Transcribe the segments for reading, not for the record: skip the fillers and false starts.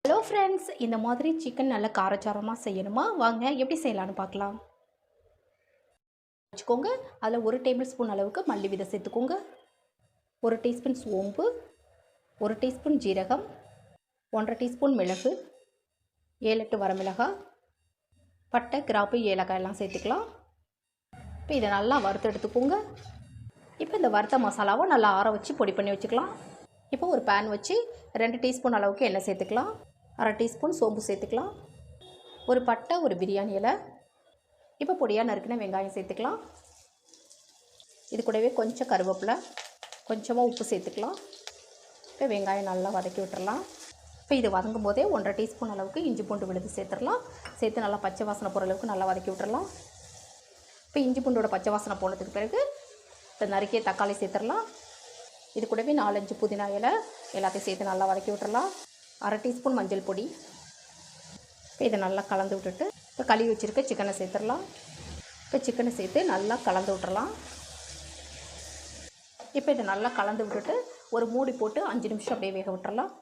Hello friends, இந்த மாதிரி chicken நல்ல காரச்சாரமாக செய்யணுமா? வாங்க எப்படி செய்யலான்னு பார்க்கலாம். வச்சுக்கோங்க. அதில் 1 டேபிள் ஸ்பூன் அளவுக்கு மல்லி விதை சேர்த்துக்கோங்க. 1 டீஸ்பூன் சோம்பு, 1 டீஸ்பூன் ஜீரகம், 1 டீஸ்பூன் மிளகு, 7-8 வரமிளகாய், பட்டை, கிராம்பு, ஏலக்காய் எல்லாம் சேர்த்துக்கலாம். இப்போ இதை நல்லா வறுத்து எடுத்துக்கோங்க. இப்போ இந்த வறுத்த மசாலாவை நல்லா ஆற வச்சு பொடி பண்ணி வச்சுக்கலாம். இப்போ ஒரு பேன் வச்சு 2 டீஸ்பூன் அளவுக்கு எண்ணெய் சேர்த்துக்கலாம். 1/2 டீஸ்பூன் சோம்பு சேர்த்துக்கலாம். ஒரு பட்டை, ஒரு பிரியாணி இலை. இப்போ பொடியாக நறுக்கின வெங்காயம் சேர்த்துக்கலாம். இது கூடவே கொஞ்சம் கருவேப்பிலை, கொஞ்சமாக உப்பு சேர்த்துக்கலாம். இப்போ வெங்காயம் நல்லா வதக்கி விட்டுறலாம். இப்போ இது வதங்கும் போதே 1/2 டீஸ்பூன் அளவுக்கு இஞ்சி பூண்டு விழுது சேர்த்துடலாம். சேர்த்து நல்லா பச்சை வாசனை போகிற அளவுக்கு நல்லா வதக்கி விட்டுறலாம். இப்போ இஞ்சி பூண்டோட பச்சை வாசனை போனதுக்கு பிறகு இப்போ நறுக்கிய தக்காளி சேர்த்துடலாம். இது கூடவே 4-5 புதினா இலை எல்லாத்தையும் சேர்த்து நல்லா வதக்கி விட்டுறலாம். 1/2 டீஸ்பூன் மஞ்சள் பொடி. இப்போ இதை நல்லா கலந்து விட்டுட்டு இப்போ கழுவி வச்சுருக்க சிக்கனை சேர்த்துடலாம். இப்போ சிக்கனை சேர்த்து நல்லா கலந்து விட்டுறலாம். இப்போ இதை நல்லா கலந்து விட்டுட்டு ஒரு மூடி போட்டு 5 நிமிஷம் அப்படியே வேக விட்டுறலாம்.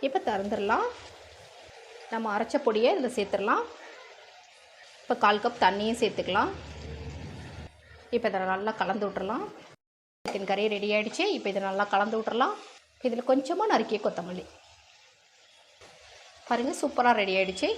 இப்போ திறந்துடலாம். நம்ம அரைச்ச பொடியை இதில் சேர்த்துடலாம். இப்போ 1/4 கப் தண்ணியும் சேர்த்துக்கலாம். இப்போ இதை நல்லா கலந்து விட்டுறலாம். சிக்கன் கறி ரெடி ஆகிடுச்சு. இப்போ இதை நல்லா கலந்து விட்டுறலாம். இதில் கொஞ்சமாக நறுக்கிய கொத்தமல்லி. பாருங்கள், சூப்பராக ரெடி ஆகிடுச்சு.